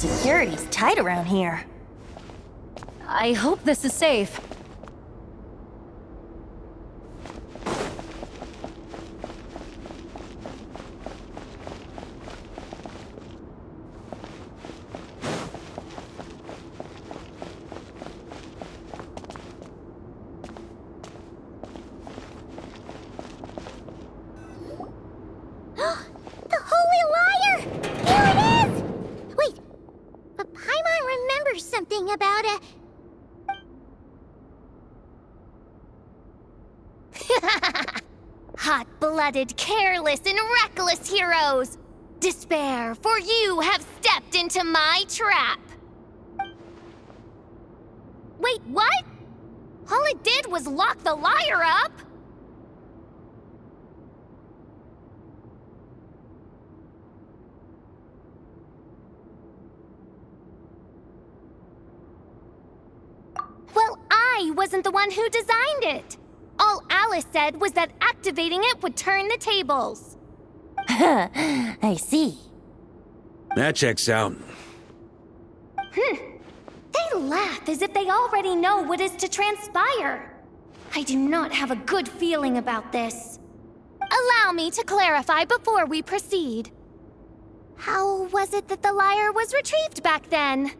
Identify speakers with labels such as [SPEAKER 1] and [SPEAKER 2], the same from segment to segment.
[SPEAKER 1] Security's tight around here.
[SPEAKER 2] I hope this is safe.
[SPEAKER 3] The Holy Liar! Here it is! Wait, but Paimon remembers something about a... Hot-blooded, careless, and reckless heroes! Despair, for you have stepped into my trap! Wait, what? All it did was lock the liar up! Well, I wasn't the one who designed it! All Alice said was that activating it would turn the tables.
[SPEAKER 1] I see.
[SPEAKER 4] That checks out.
[SPEAKER 3] They laugh as if they already know what is to transpire. I do not have a good feeling about this. Allow me to clarify before we proceed. How was it that the liar was retrieved back then?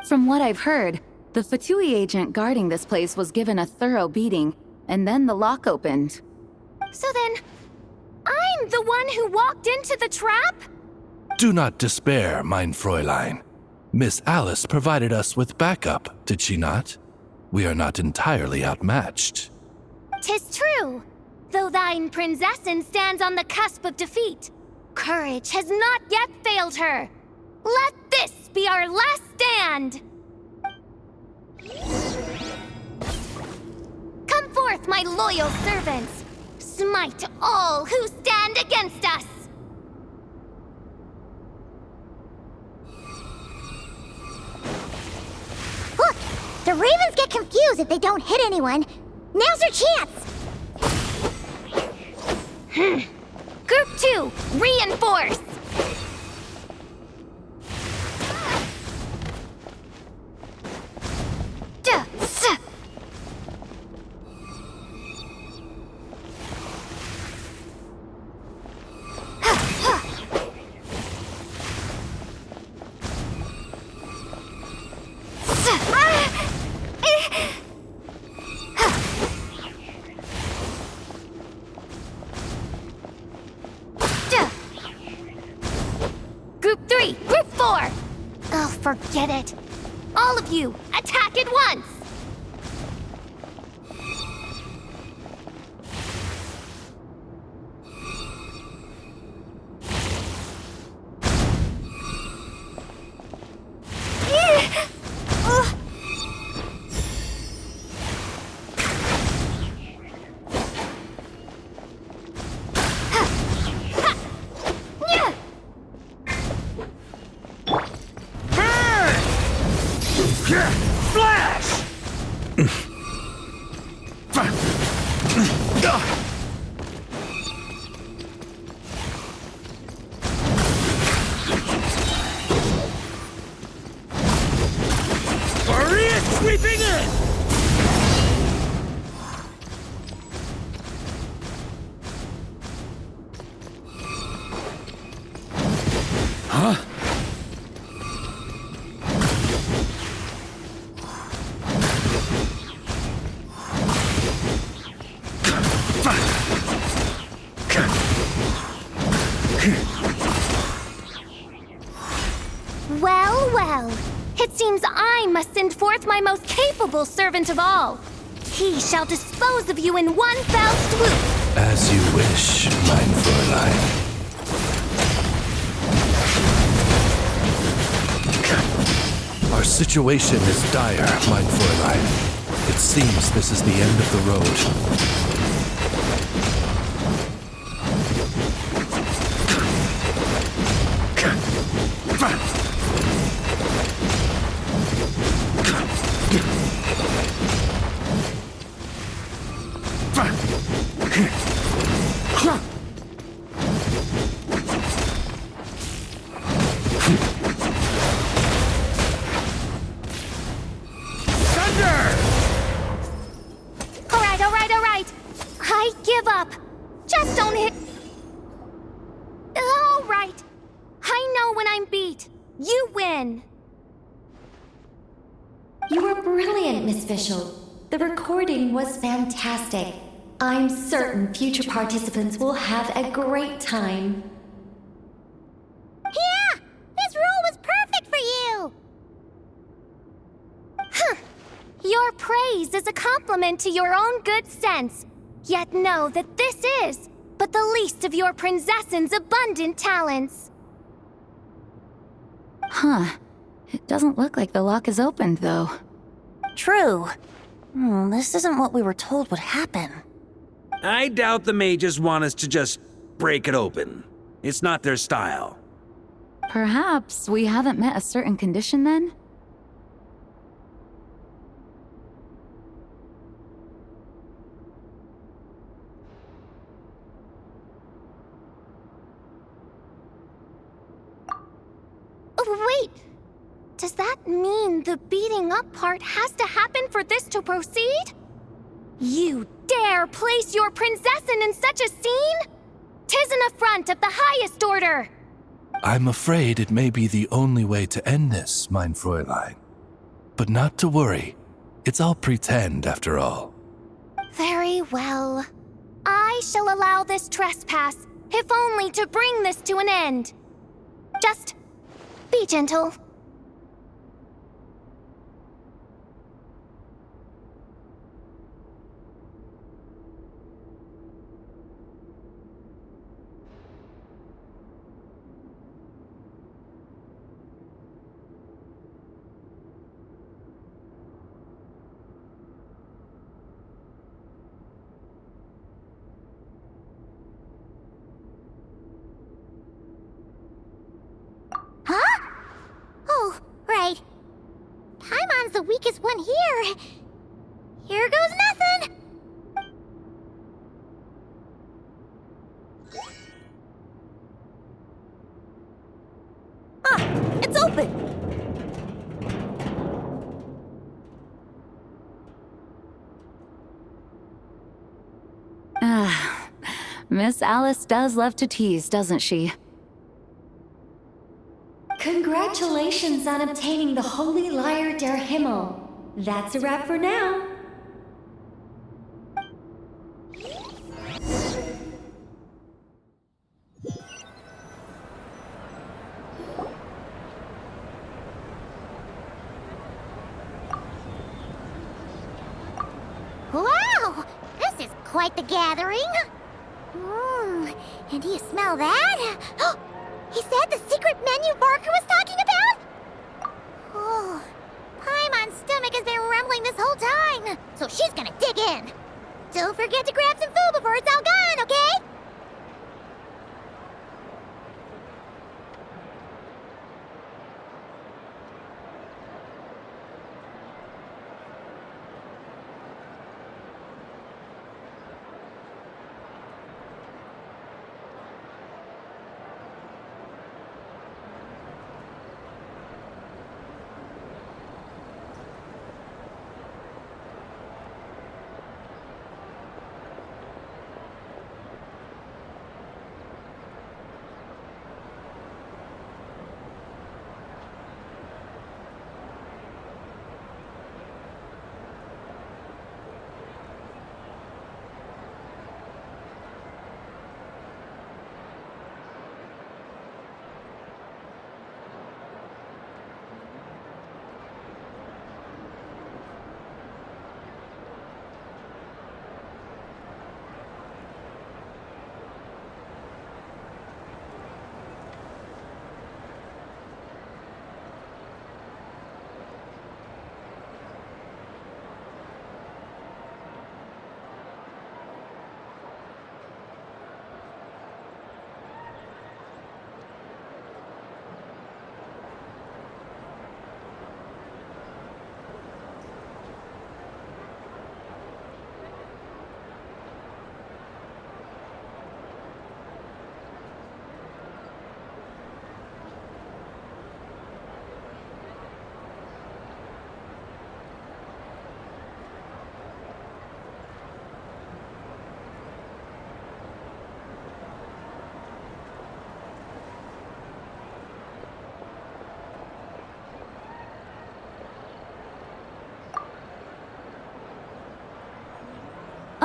[SPEAKER 2] From what I've heard, the Fatui agent guarding this place was given a thorough beating, and then the lock opened.
[SPEAKER 3] So then, I'm the one who walked into the trap?
[SPEAKER 5] Do not despair, mein Fräulein. Miss Alice provided us with backup, did she not? We are not entirely outmatched.
[SPEAKER 3] 'Tis true. Though thine Prinzessin stands on the cusp of defeat, courage has not yet failed her. Let this be our last stand! Come forth, my loyal servants! Smite all who stand against us! Look! The ravens get confused if they don't hit anyone. Now's your chance! Group 2, reinforce! Group 3, Group 4! Oh, forget it. All of you, attack at once!
[SPEAKER 4] Flash! Maria sweeping in! Huh?
[SPEAKER 3] Well, well. It seems I must send forth my most capable servant of all. He shall dispose of you in one fell swoop.
[SPEAKER 5] As you wish, mein Fräulein. Our situation is dire, mein Fräulein. It seems this is the end of the road.
[SPEAKER 3] know when I'm beat. You win.
[SPEAKER 6] You were brilliant, Miss Fischl. The recording was fantastic. I'm certain future participants will have a great time.
[SPEAKER 3] Yeah! This role was perfect for you! Huh. Your praise is a compliment to your own good sense. Yet know that this is but the least of your princess's abundant talents.
[SPEAKER 2] Huh. It doesn't look like the lock is opened, though.
[SPEAKER 1] True. This isn't what we were told would happen.
[SPEAKER 4] I doubt the mages want us to just break it open. It's not their style.
[SPEAKER 2] Perhaps we haven't met a certain condition then?
[SPEAKER 3] Oh, wait! Does that mean the beating up part has to happen for this to proceed? You dare place your princessin in such a scene? 'Tis an affront of the highest order!
[SPEAKER 5] I'm afraid it may be the only way to end this, mein Fräulein. But not to worry. It's all pretend, after all.
[SPEAKER 3] Very well. I shall allow this trespass, if only to bring this to an end. Just be gentle. Huh? Oh, right. Paimon's the weakest one here. Here goes nothing.
[SPEAKER 1] It's open!
[SPEAKER 2] Ah, Miss Alice does love to tease, doesn't she?
[SPEAKER 6] Congratulations on obtaining the Holy Lyre der Himmel. That's a wrap for now.
[SPEAKER 3] Wow! This is quite the gathering. And do you smell that? He said the secret menu Barker was talking about? Oh, Paimon's stomach has been rumbling this whole time, so she's gonna dig in. Don't forget to grab some food before it's all gone, okay?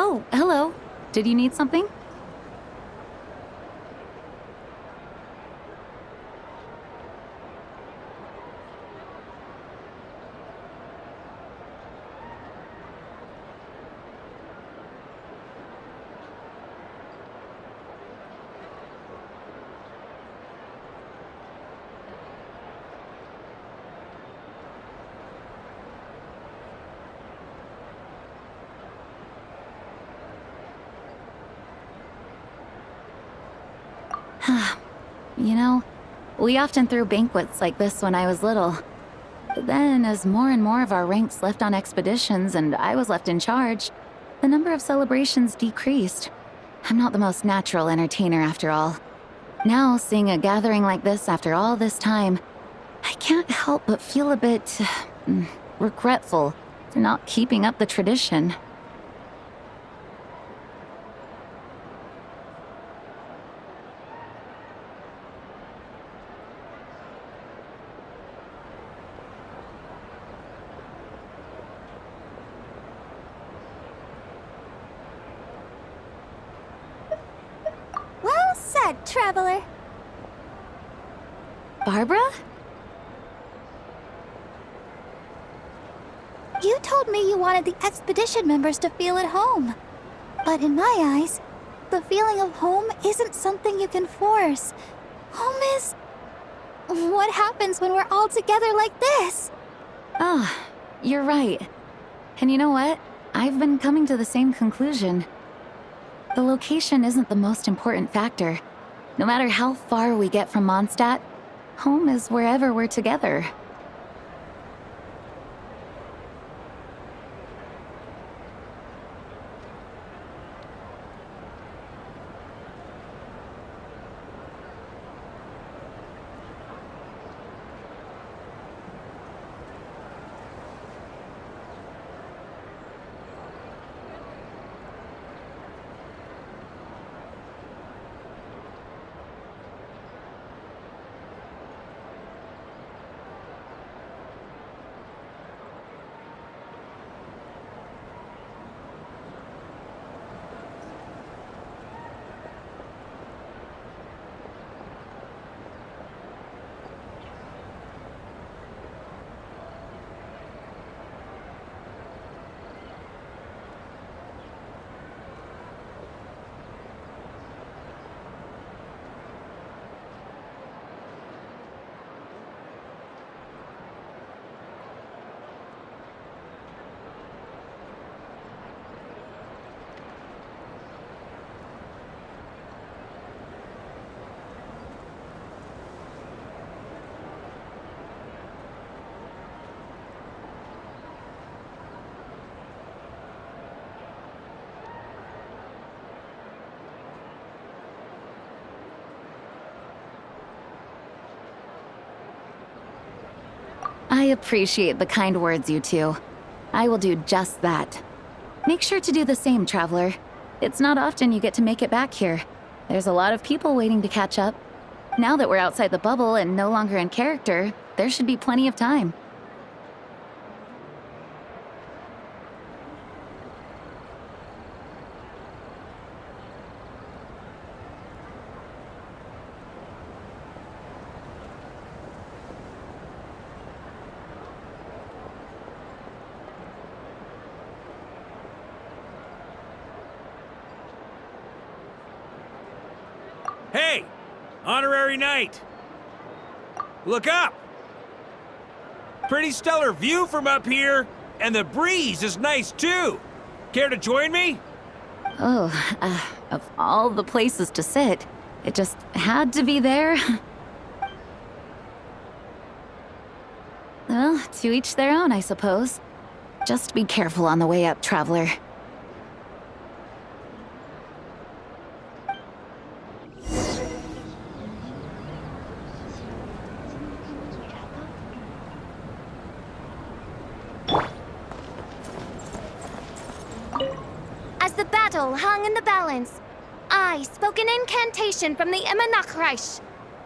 [SPEAKER 2] Oh, hello. Did you need something? You know, we often threw banquets like this when I was little. But then, as more and more of our ranks left on expeditions and I was left in charge, the number of celebrations decreased. I'm not the most natural entertainer after all. Now, seeing a gathering like this after all this time, I can't help but feel a bit regretful for not keeping up the tradition.
[SPEAKER 3] Well said, traveler.
[SPEAKER 2] Barbara?
[SPEAKER 3] You told me you wanted the expedition members to feel at home. But in my eyes, the feeling of home isn't something you can force. Home is... what happens when we're all together like this?
[SPEAKER 2] Oh, you're right. And you know what? I've been coming to the same conclusion. The location isn't the most important factor. No matter how far we get from Mondstadt, home is wherever we're together. I appreciate the kind words, you two. I will do just that. Make sure to do the same, traveler. It's not often you get to make it back here. There's a lot of people waiting to catch up. Now that we're outside the bubble and no longer in character, there should be plenty of time.
[SPEAKER 4] Hey! Honorary Knight! Look up! Pretty stellar view from up here, and the breeze is nice too. Care to join me?
[SPEAKER 2] Oh, of all the places to sit, it just had to be there. Well, to each their own, I suppose. Just be careful on the way up, traveler.
[SPEAKER 3] As the battle hung in the balance, I spoke an incantation from the Emanachreich,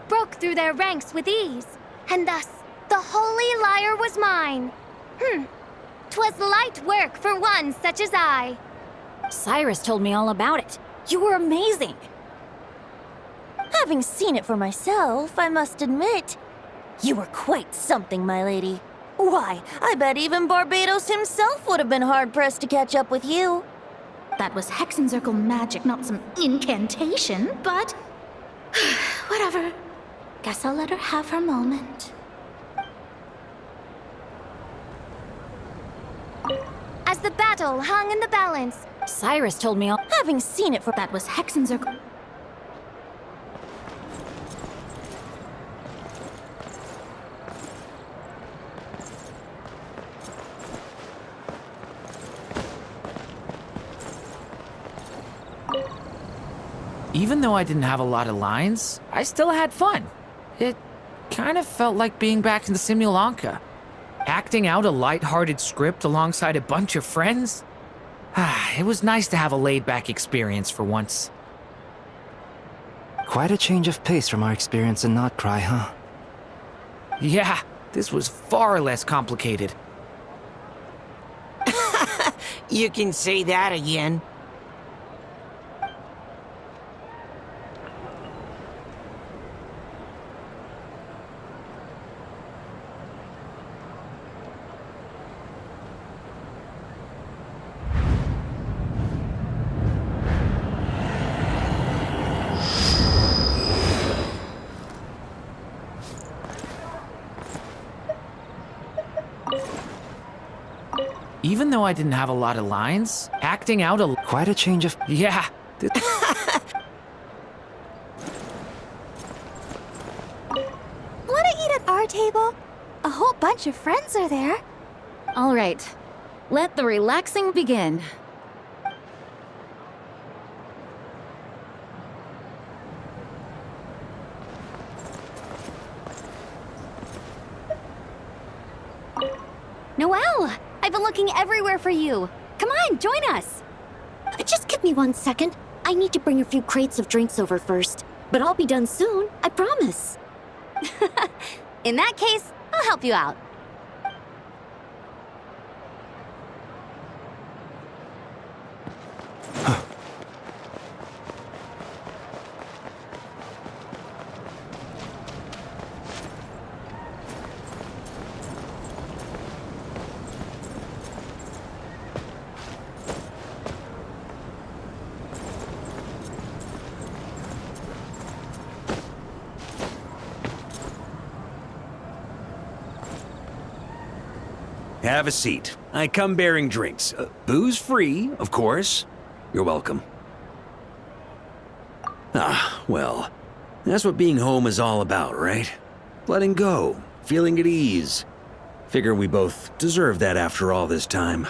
[SPEAKER 3] broke through their ranks with ease, and thus the holy lyre was mine. 'Twas light work for one such as I.
[SPEAKER 2] Cyrus told me all about it. You were amazing.
[SPEAKER 1] Having seen it for myself, I must admit, you were quite something, my lady. Why, I bet even Barbados himself would have been hard-pressed to catch up with you.
[SPEAKER 2] That was Hexencircle magic, not some incantation, but... whatever. Guess I'll let her have her moment.
[SPEAKER 3] As the battle hung in the balance,
[SPEAKER 2] Cyrus told me all...
[SPEAKER 1] Having seen it for...
[SPEAKER 2] That was Hexencircle...
[SPEAKER 7] Even though I didn't have a lot of lines, I still had fun. It kind of felt like being back in the Simulanka. Acting out a light-hearted script alongside a bunch of friends. It was nice to have a laid-back experience for once.
[SPEAKER 8] Quite a change of pace from our experience in Not Cry, huh?
[SPEAKER 7] Yeah, this was far less complicated.
[SPEAKER 9] You can say that again.
[SPEAKER 7] Even though I didn't have a lot of lines, acting out a...
[SPEAKER 8] Quite a change of...
[SPEAKER 7] Yeah.
[SPEAKER 3] wanna eat at our table? A whole bunch of friends are there.
[SPEAKER 2] All right. Let the relaxing begin.
[SPEAKER 3] Noelle, I've been looking everywhere for you. Come on, join us.
[SPEAKER 6] Just give me 1 second. I need to bring a few crates of drinks over first. But I'll be done soon, I promise.
[SPEAKER 3] In that case, I'll help you out.
[SPEAKER 4] Have a seat. I come bearing drinks. Booze free, of course. You're welcome. Well, that's what being home is all about, right? Letting go, feeling at ease. Figure we both deserve that after all this time.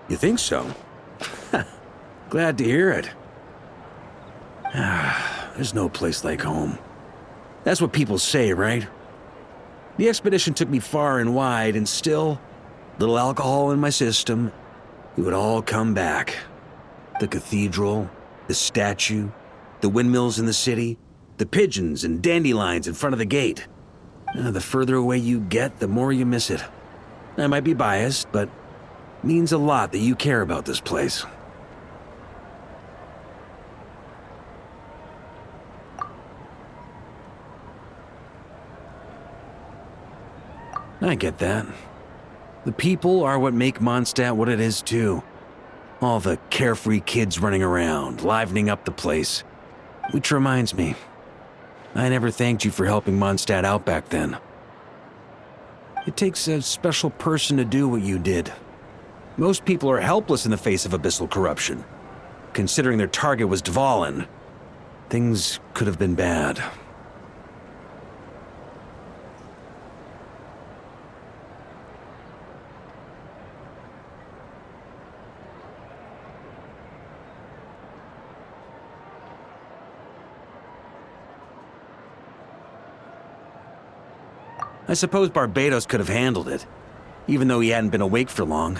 [SPEAKER 4] You think so? Glad to hear it. There's no place like home. That's what people say, right? The expedition took me far and wide, and still, little alcohol in my system, it would all come back. The cathedral, the statue, the windmills in the city, the pigeons and dandelions in front of the gate. The further away you get, the more you miss it. I might be biased, but it means a lot that you care about this place. I get that. The people are what make Mondstadt what it is, too. All the carefree kids running around, livening up the place. Which reminds me, I never thanked you for helping Mondstadt out back then. It takes a special person to do what you did. Most people are helpless in the face of abyssal corruption. Considering their target was Dvalin, things could have been bad. I suppose Barbados could have handled it, even though he hadn't been awake for long.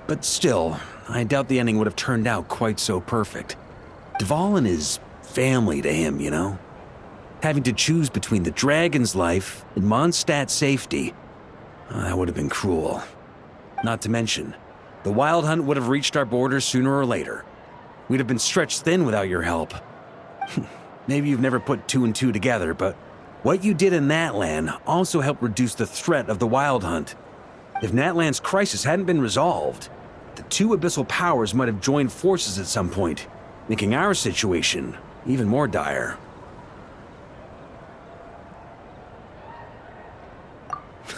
[SPEAKER 4] But still, I doubt the ending would have turned out quite so perfect. Dvalin is family to him, you know? Having to choose between the dragon's life and Mondstadt's safety, that would have been cruel. Not to mention, the Wild Hunt would have reached our borders sooner or later. We'd have been stretched thin without your help. Maybe you've never put two and two together, but what you did in Natlan also helped reduce the threat of the Wild Hunt. If Natlan's crisis hadn't been resolved, the two abyssal powers might have joined forces at some point, making our situation even more dire.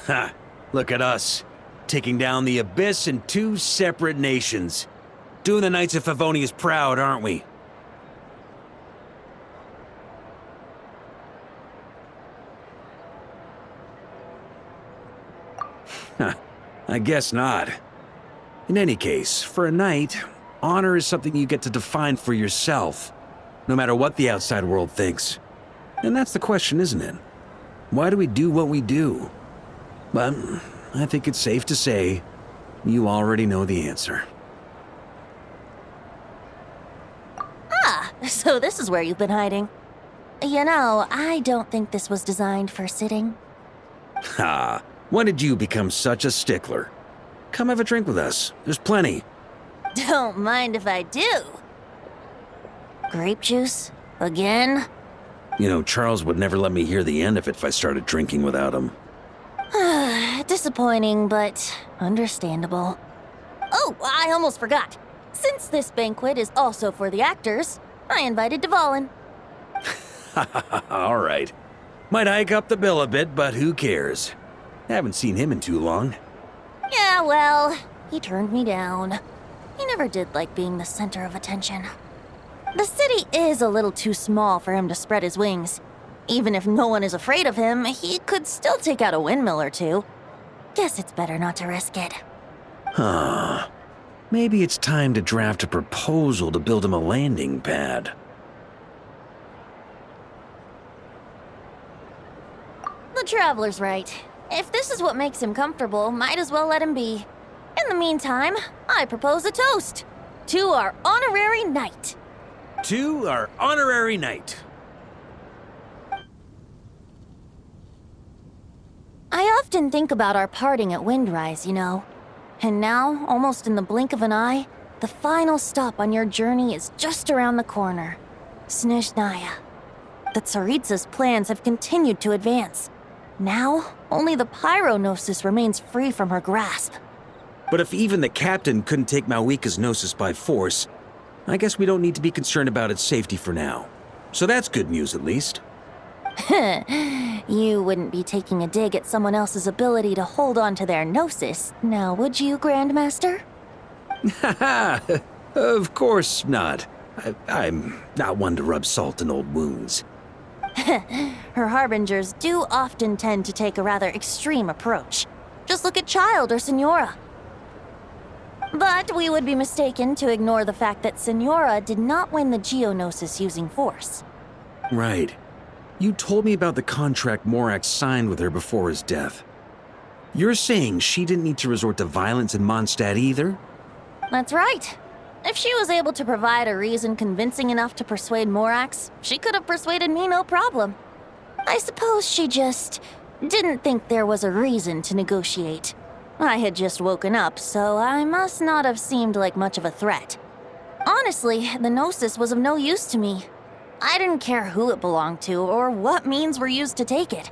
[SPEAKER 4] Ha! Look at us, taking down the Abyss in two separate nations. Doing the Knights of Favonius proud, aren't we? I guess not. In any case, for a knight, honor is something you get to define for yourself, no matter what the outside world thinks. And that's the question, isn't it? Why do we do what we do? But I think it's safe to say you already know the answer.
[SPEAKER 1] Ah, so this is where you've been hiding. You know, I don't think this was designed for sitting.
[SPEAKER 4] Ha! When did you become such a stickler? Come have a drink with us. There's plenty.
[SPEAKER 1] Don't mind if I do. Grape juice? Again?
[SPEAKER 4] You know, Charles would never let me hear the end of it if I started drinking without him.
[SPEAKER 1] Disappointing, but understandable. Oh, I almost forgot. Since this banquet is also for the actors, I invited Dvalin.
[SPEAKER 4] All right. Might hike up the bill a bit, but who cares? Haven't seen him in too long.
[SPEAKER 1] Yeah, well, he turned me down. He never did like being the center of attention. The city is a little too small for him to spread his wings. Even if no one is afraid of him, he could still take out a windmill or two. Guess it's better not to risk it.
[SPEAKER 4] Huh. Maybe it's time to draft a proposal to build him a landing pad.
[SPEAKER 1] The Traveler's right. If this is what makes him comfortable, might as well let him be. In the meantime, I propose a toast to our honorary knight.
[SPEAKER 4] To our honorary knight.
[SPEAKER 1] I often think about our parting at Windrise, you know. And now, almost in the blink of an eye, the final stop on your journey is just around the corner. Snezhnaya. The Tsaritsa's plans have continued to advance. Now, only the Pyro-Gnosis remains free from her grasp.
[SPEAKER 4] But if even the captain couldn't take Malwika's Gnosis by force, I guess we don't need to be concerned about its safety for now. So that's good news, at least.
[SPEAKER 1] You wouldn't be taking a dig at someone else's ability to hold on to their Gnosis, now would you, Grandmaster?
[SPEAKER 4] Haha, of course not. I'm not one to rub salt in old wounds.
[SPEAKER 1] Her harbingers do often tend to take a rather extreme approach. Just look at Child or Senora. But we would be mistaken to ignore the fact that Senora did not win the Geonosis using force.
[SPEAKER 4] Right. You told me about the contract Morax signed with her before his death. You're saying she didn't need to resort to violence in Mondstadt either?
[SPEAKER 1] That's right. If she was able to provide a reason convincing enough to persuade Morax, she could have persuaded me no problem. I suppose she just didn't think there was a reason to negotiate. I had just woken up, so I must not have seemed like much of a threat. Honestly, the Gnosis was of no use to me. I didn't care who it belonged to or what means were used to take it.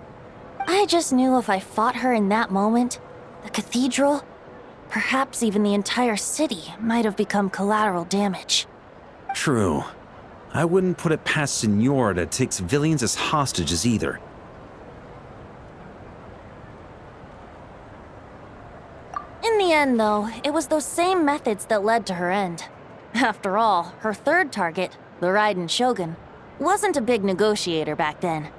[SPEAKER 1] I just knew if I fought her in that moment, the cathedral, perhaps even the entire city, might have become collateral damage.
[SPEAKER 4] True. I wouldn't put it past Senora to take civilians as hostages either.
[SPEAKER 1] In the end, though, it was those same methods that led to her end. After all, her third target, the Raiden Shogun, wasn't a big negotiator back then.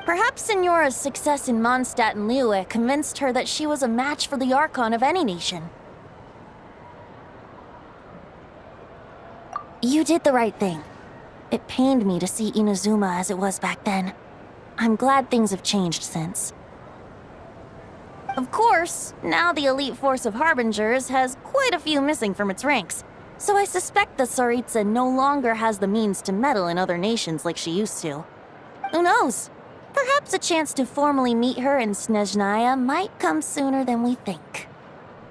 [SPEAKER 1] Perhaps Senora's success in Mondstadt and Liyue convinced her that she was a match for the Archon of any nation. You did the right thing. It pained me to see Inazuma as it was back then. I'm glad things have changed since. Of course, now the elite force of Harbingers has quite a few missing from its ranks, so I suspect the Tsaritsa no longer has the means to meddle in other nations like she used to. Who knows? Perhaps a chance to formally meet her in Snezhnaya might come sooner than we think.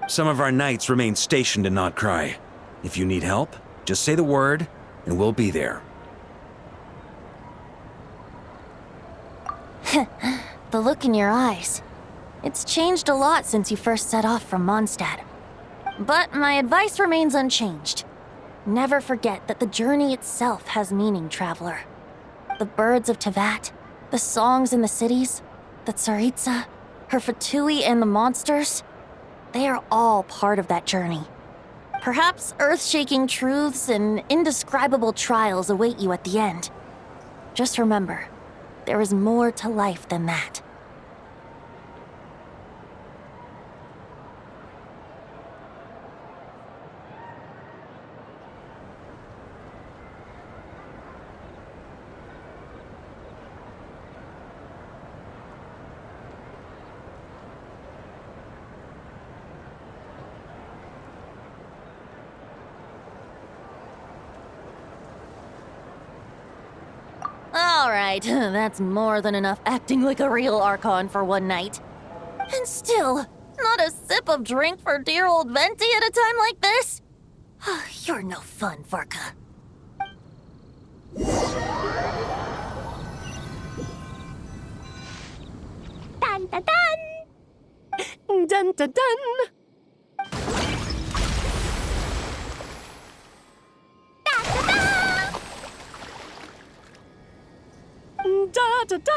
[SPEAKER 4] Some of our knights remain stationed in Notcry. If you need help, just say the word, and we'll be there.
[SPEAKER 1] The look in your eyes. It's changed a lot since you first set off from Mondstadt. But my advice remains unchanged. Never forget that the journey itself has meaning, traveler. The birds of Tevat, the songs in the cities, the Tsaritsa, her Fatui and the monsters, they are all part of that journey. Perhaps earth-shaking truths and indescribable trials await you at the end. Just remember, there is more to life than that. Alright, that's more than enough acting like a real Archon for one night. And still, not a sip of drink for dear old Venti at a time like this? You're no fun, Varka.
[SPEAKER 3] Dun dun dun!
[SPEAKER 10] Dun dun dun! Da da da!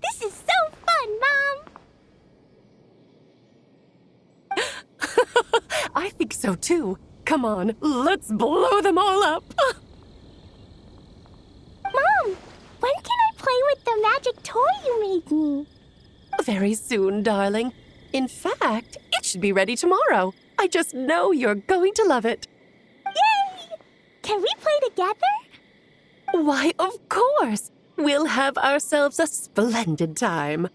[SPEAKER 3] This is so fun, Mom!
[SPEAKER 10] I think so too. Come on, let's blow them all up.
[SPEAKER 3] Mom, when can I play with the magic toy you made me?
[SPEAKER 10] Very soon, darling. In fact, it should be ready tomorrow. I just know you're going to love it.
[SPEAKER 3] Yay! Can we play together?
[SPEAKER 10] Why, of course! We'll have ourselves a splendid time.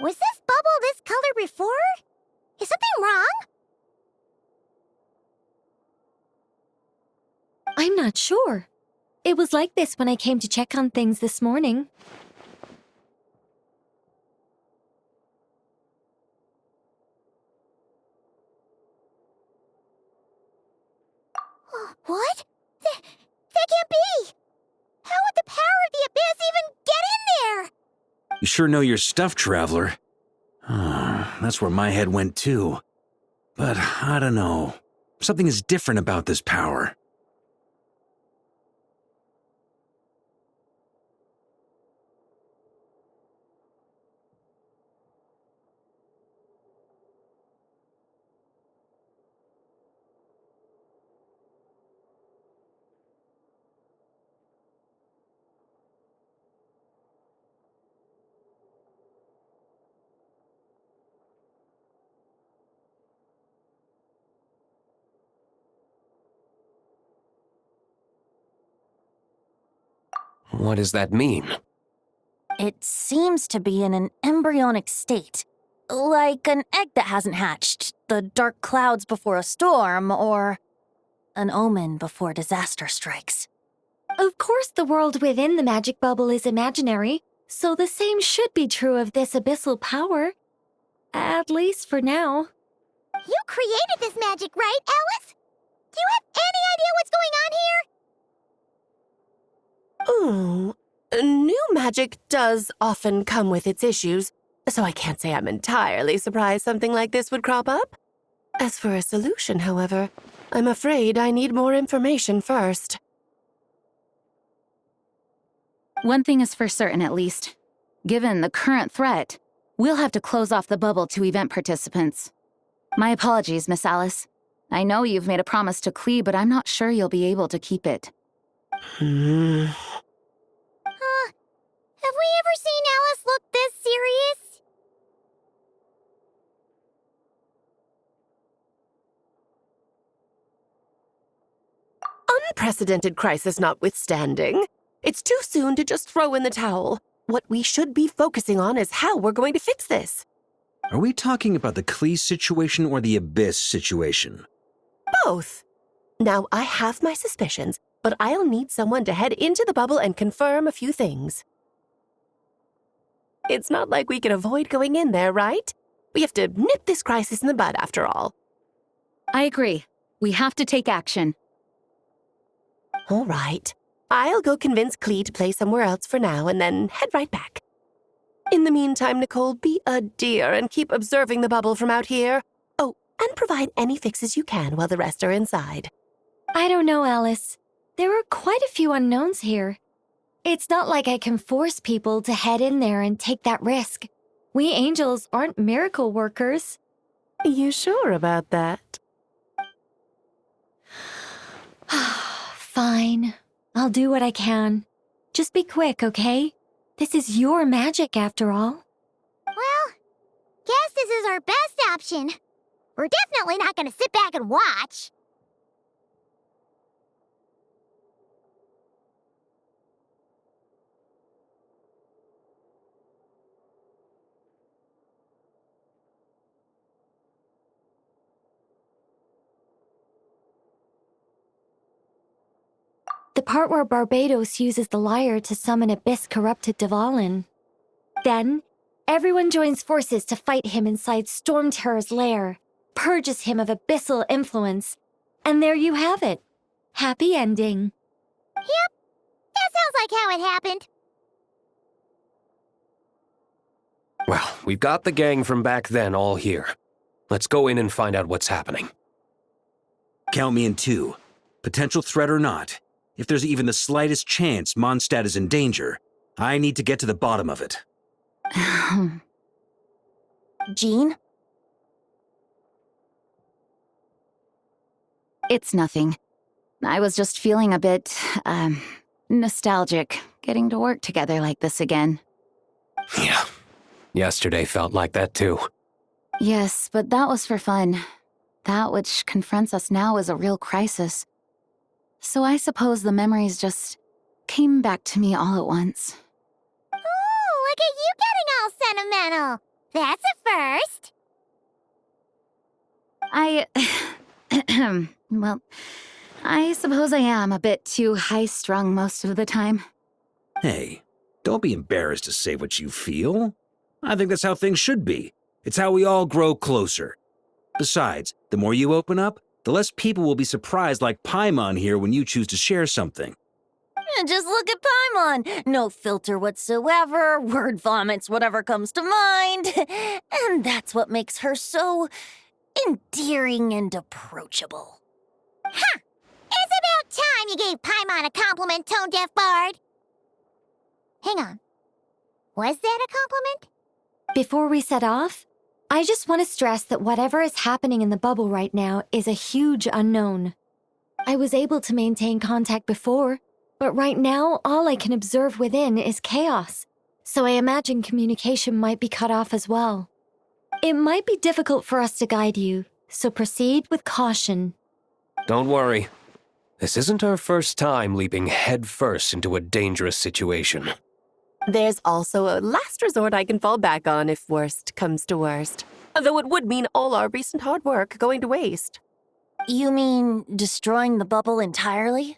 [SPEAKER 3] Was this bubble this color before? Is something wrong?
[SPEAKER 6] I'm not sure. It was like this when I came to check on things this morning.
[SPEAKER 3] What? That can't be! How would the power of the abyss even get in there?
[SPEAKER 4] You sure know your stuff, traveler. That's where my head went too. But I don't know.
[SPEAKER 11] Something is different about this power.
[SPEAKER 12] What does that mean?
[SPEAKER 1] It seems to be in an embryonic state. Like an egg that hasn't hatched, the dark clouds before a storm, or an omen before disaster strikes.
[SPEAKER 6] Of course, the world within the magic bubble is imaginary, so the same should be true of this abyssal power. At least for now.
[SPEAKER 3] You created this magic, right, Alice? Do you have any idea what's going on here?
[SPEAKER 10] Ooh, new magic does often come with its issues, so I can't say I'm entirely surprised something like this would crop up. As for a solution, however, I'm afraid I need more information first.
[SPEAKER 2] One thing is for certain, at least. Given the current threat, we'll have to close off the bubble to event participants. My apologies, Miss Alice. I know you've made a promise to Klee, but I'm not sure you'll be able to keep it.
[SPEAKER 3] Have we ever seen Alice look this serious?
[SPEAKER 10] Unprecedented crisis notwithstanding, it's too soon to just throw in the towel. What we should be focusing on is how we're going to fix this.
[SPEAKER 11] Are we talking about the Klee situation or the Abyss situation?
[SPEAKER 10] Both. Now, I have my suspicions, but I'll need someone to head into the bubble and confirm a few things. It's not like we can avoid going in there, right? We have to nip this crisis in the bud, after all.
[SPEAKER 2] I agree. We have to take action.
[SPEAKER 10] All right. I'll go convince Klee to play somewhere else for now and then head right back. In the meantime, Nicole, be a dear and keep observing the bubble from out here. Oh, and provide any fixes you can while the rest are inside.
[SPEAKER 6] I don't know, Alice. There are quite a few unknowns here. It's not like I can force people to head in there and take that risk. We angels aren't miracle workers.
[SPEAKER 10] You sure about that?
[SPEAKER 6] Fine. I'll do what I can. Just be quick, okay? This is your magic, after all.
[SPEAKER 3] Well, guess this is our best option. We're definitely not gonna sit back and watch.
[SPEAKER 6] The part where Barbados uses the lyre to summon abyss-corrupted Dvalin. Then, everyone joins forces to fight him inside Storm Terror's lair, purges him of abyssal influence, and there you have it. Happy ending.
[SPEAKER 3] Yep, that sounds like how it happened.
[SPEAKER 12] Well, we've got the gang from back then all here. Let's go in and find out what's happening.
[SPEAKER 11] Count me in two. Potential threat or not, if there's even the slightest chance Mondstadt is in danger, I need to get to the bottom of it.
[SPEAKER 1] Jean?
[SPEAKER 2] It's nothing. I was just feeling a bit, nostalgic, getting to work together like this again.
[SPEAKER 12] Yeah. Yesterday felt like that too.
[SPEAKER 2] Yes, but that was for fun. That which confronts us now is a real crisis. So I suppose the memories just came back to me all at once.
[SPEAKER 3] Ooh, look at you getting all sentimental. That's a first.
[SPEAKER 2] Well, I suppose I am a bit too high-strung most of the time.
[SPEAKER 11] Hey, don't be embarrassed to say what you feel. I think that's how things should be. It's how we all grow closer. Besides, the more you open up, the less people will be surprised like Paimon here when you choose to share something.
[SPEAKER 1] Just look at Paimon. No filter whatsoever, word vomits whatever comes to mind. And that's what makes her so endearing and approachable.
[SPEAKER 3] Ha! It's about time you gave Paimon a compliment, Tone Deaf Bard. Hang on. Was that a compliment?
[SPEAKER 6] Before we set off, I just want to stress that whatever is happening in the bubble right now is a huge unknown. I was able to maintain contact before, but right now all I can observe within is chaos, so I imagine communication might be cut off as well. It might be difficult for us to guide you, so proceed with caution.
[SPEAKER 12] Don't worry. This isn't our first time leaping headfirst into a dangerous situation.
[SPEAKER 10] There's also a last resort I can fall back on if worst comes to worst. Though it would mean all our recent hard work going to waste.
[SPEAKER 1] You mean destroying the bubble entirely?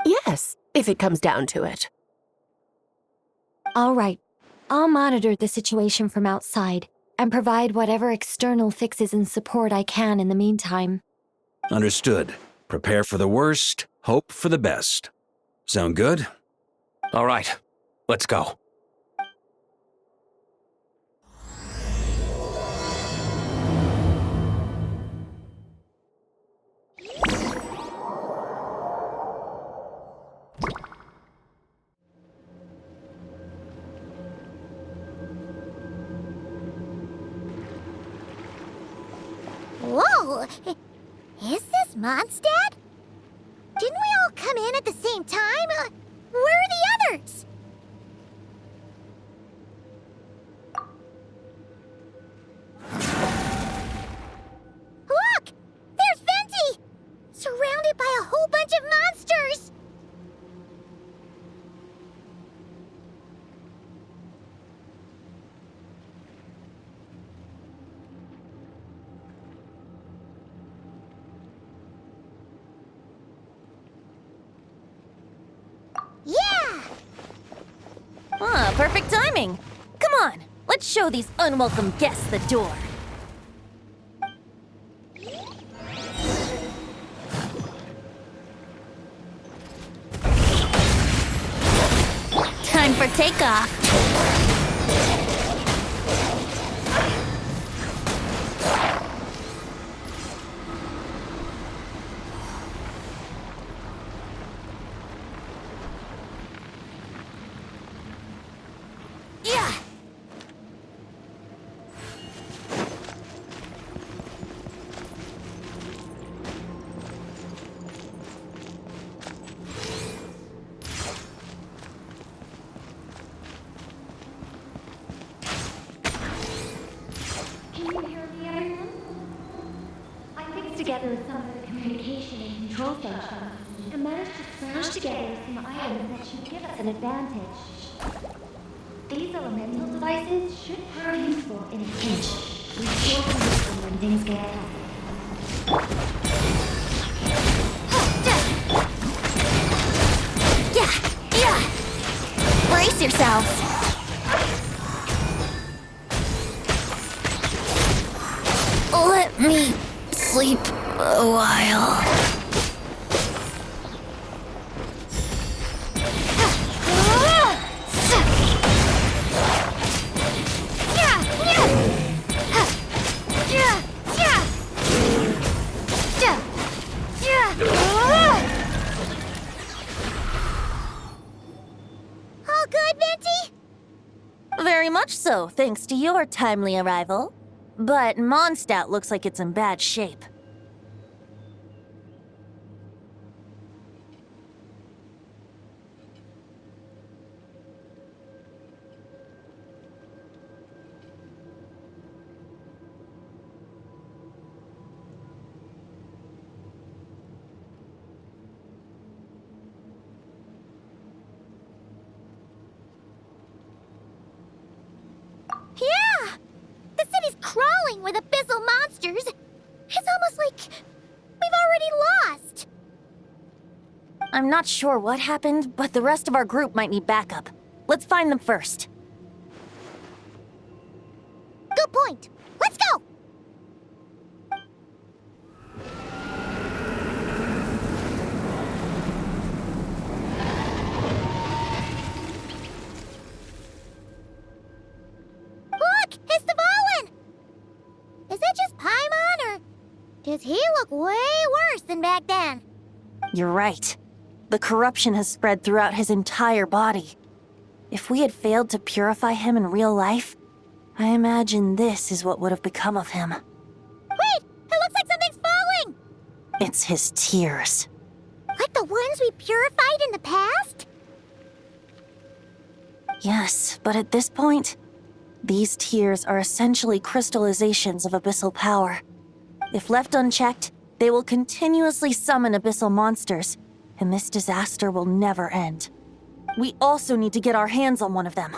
[SPEAKER 10] Yes, if it comes down to it.
[SPEAKER 6] All right, I'll monitor the situation from outside and provide whatever external fixes and support I can in the meantime.
[SPEAKER 11] Understood. Prepare for the worst, hope for the best. Sound good?
[SPEAKER 12] All right, let's go.
[SPEAKER 3] Whoa! Is this Mondstadt? Didn't we all come in at the same time? Where are the others? Look! There's Venti! Surrounded by a whole bunch of monsters! Yeah!
[SPEAKER 1] Ah, perfect timing. Come on, let's show these unwelcome guests the door. Time for takeoff. Yeah.
[SPEAKER 6] Can you hear me, everyone? I fixed together some of the communication and control functions and managed to smash together some items that should give us an advantage. These elemental devices should prove useful in a pinch. We still can use them when things get tough.
[SPEAKER 1] Yeah. Brace yourselves. Let me sleep a while.
[SPEAKER 3] All good, Venti?
[SPEAKER 1] Very much so, thanks to your timely arrival. But Mondstadt looks like it's in bad shape.
[SPEAKER 3] Yeah! The city's crawling with abyssal monsters. It's almost like we've already lost.
[SPEAKER 1] I'm not sure what happened, but the rest of our group might need backup. Let's find them first.
[SPEAKER 3] Good point. Let's go! Look! It's the Fallen! Is that just Paimon, or Does he look way worse than back then?
[SPEAKER 1] You're right. The corruption has spread throughout his entire body. If we had failed to purify him in real life, I imagine this is what would have become of him.
[SPEAKER 3] Wait! It looks like something's falling!
[SPEAKER 1] It's his tears.
[SPEAKER 3] Like the ones we purified in the past?
[SPEAKER 1] Yes, but at this point, these tears are essentially crystallizations of abyssal power. If left unchecked, they will continuously summon abyssal monsters, and this disaster will never end. We also need to get our hands on one of them.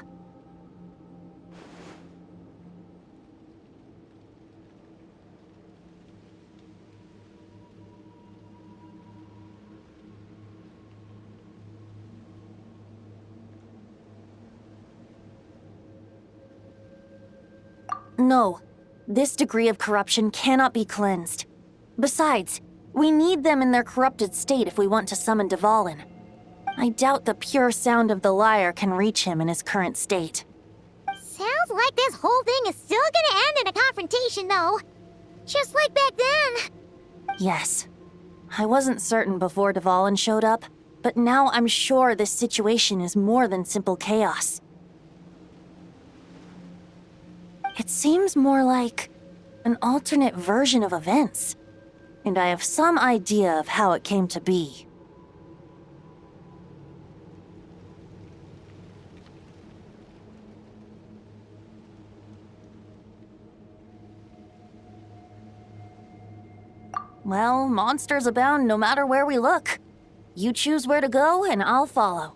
[SPEAKER 1] No, this degree of corruption cannot be cleansed. Besides, we need them in their corrupted state if we want to summon Dvalin. I doubt the pure sound of the lyre can reach him in his current state.
[SPEAKER 3] Sounds like this whole thing is still gonna end in a confrontation, though. Just like back then.
[SPEAKER 1] Yes. I wasn't certain before Dvalin showed up, but now I'm sure this situation is more than simple chaos. It seems more like an alternate version of events, and I have some idea of how it came to be. Well, monsters abound no matter where we look. You choose where to go, and I'll follow.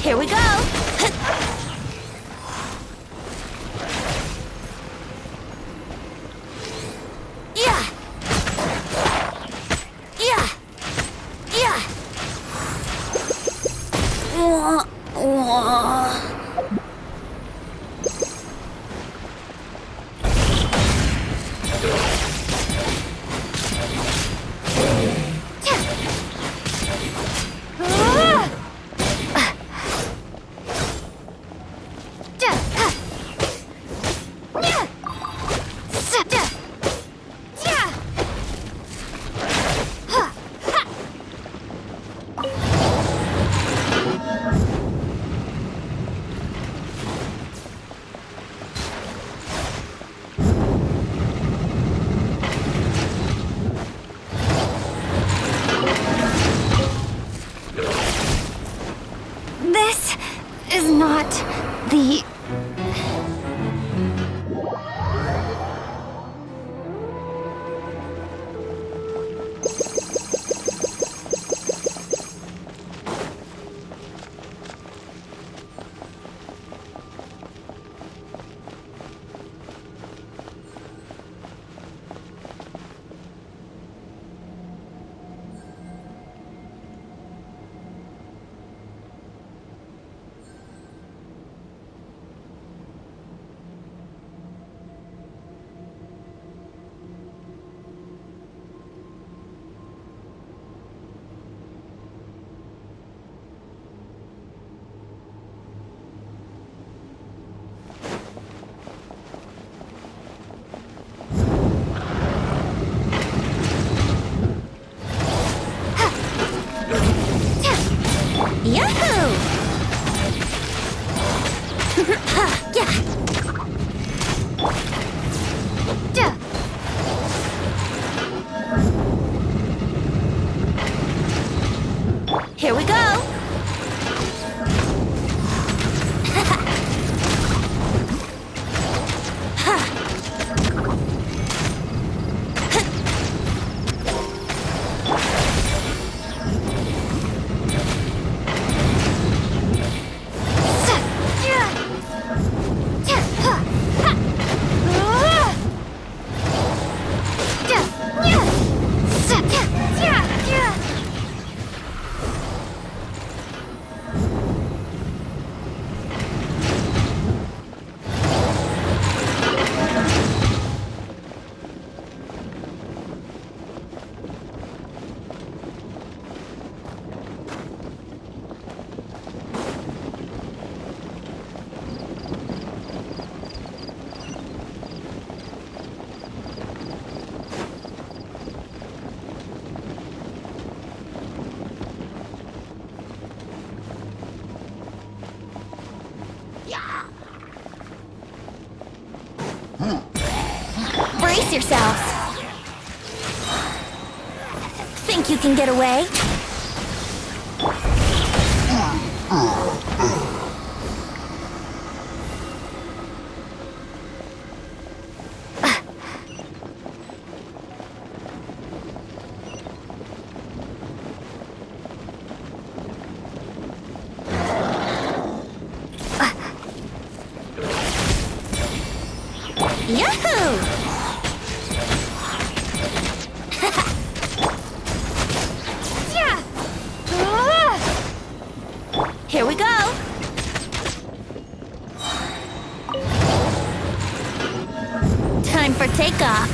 [SPEAKER 1] Here we go! Yeah! Yeah! Yeah! Wah, wah. This is not the... Here we go! Brace yourselves. Think you can get away? Yahoo! Here we go! Time for takeoff!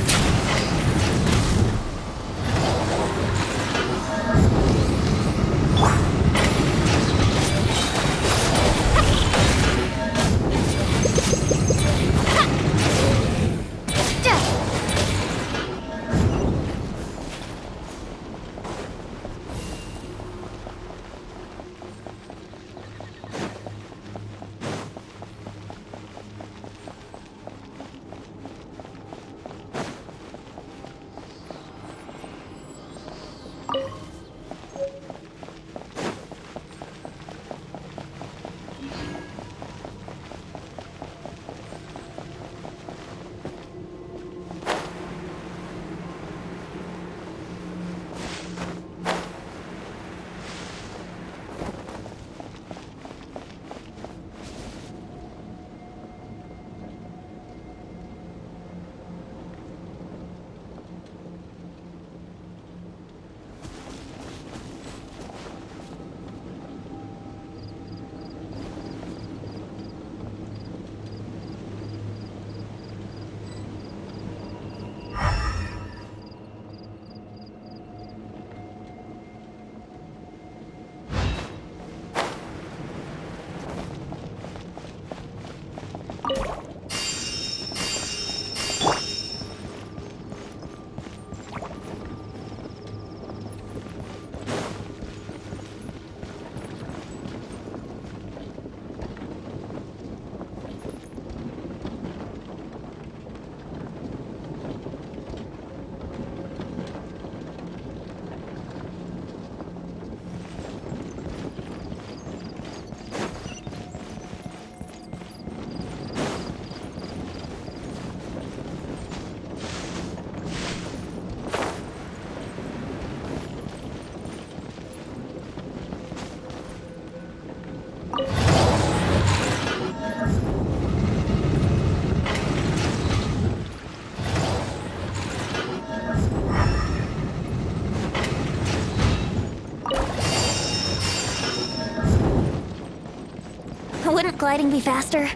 [SPEAKER 1] Wouldn't gliding be faster?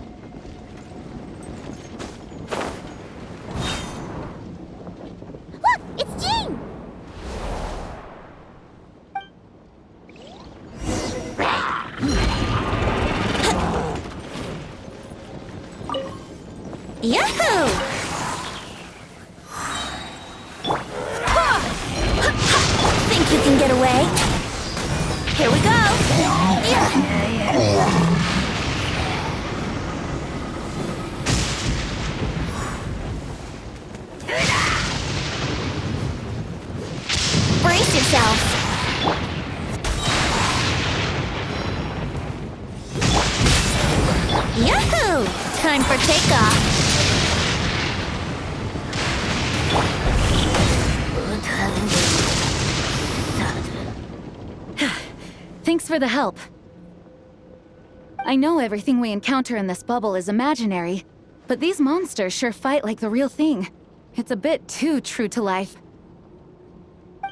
[SPEAKER 1] Look! It's Jean! Yahoo! Think you can get away? Here we go! Brace yourself! Yahoo! Time for takeoff.
[SPEAKER 2] Thanks for the help. I know everything we encounter in this bubble is imaginary, but these monsters sure fight like the real thing. It's a bit too true to life.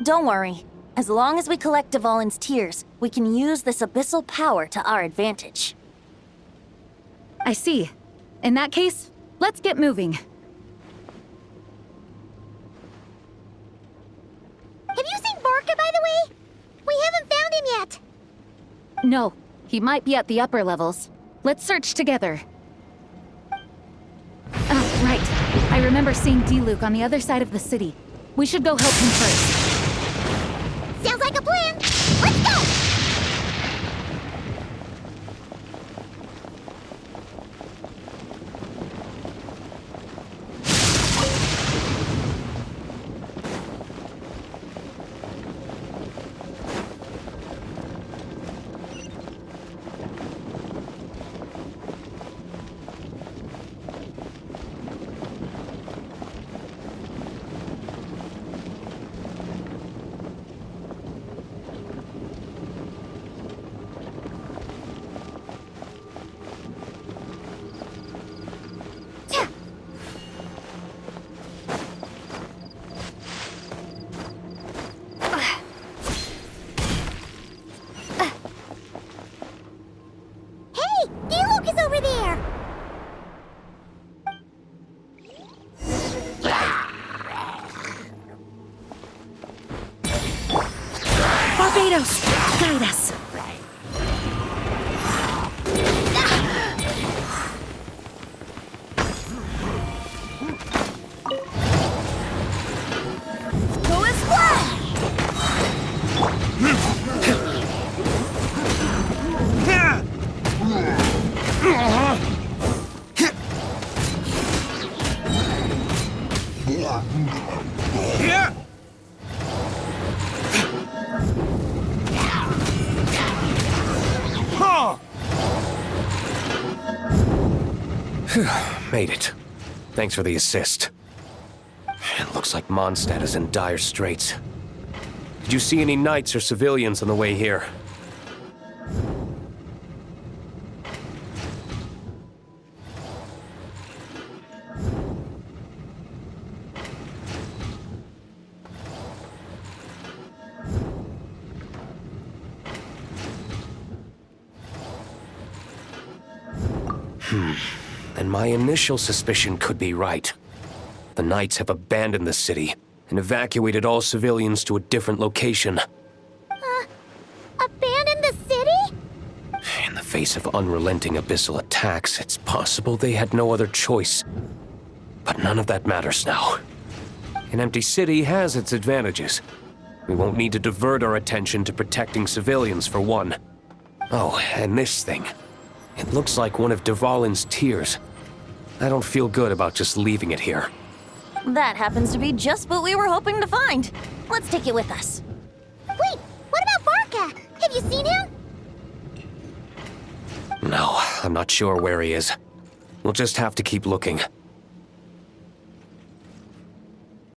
[SPEAKER 1] Don't worry. As long as we collect Dvalin's tears, we can use this abyssal power to our advantage.
[SPEAKER 2] I see. In that case, let's get moving.
[SPEAKER 3] Have you seen Vorka, by the way? We haven't found him yet.
[SPEAKER 2] No, he might be at the upper levels. Let's search together. Oh, right. I remember seeing D-Luke on the other side of the city. We should go help him first.
[SPEAKER 3] Sounds like a plan. Let's go!
[SPEAKER 2] Barbados, guide us.
[SPEAKER 12] Made it. Thanks for the assist. It looks like Mondstadt is in dire straits. Did you see any knights or civilians on the way here? And my initial suspicion could be right. The Knights have abandoned the city and evacuated all civilians to a different location.
[SPEAKER 3] Abandon the city?
[SPEAKER 12] In the face of unrelenting abyssal attacks, it's possible they had no other choice. But none of that matters now. An empty city has its advantages. We won't need to divert our attention to protecting civilians, for one. Oh, and this thing. It looks like one of Dvalin's tears. I don't feel good about just leaving it here.
[SPEAKER 1] That happens to be just what we were hoping to find. Let's take it with us.
[SPEAKER 3] Wait, what about Vorka? Have you seen him?
[SPEAKER 12] No, I'm not sure where he is. We'll just have to keep looking.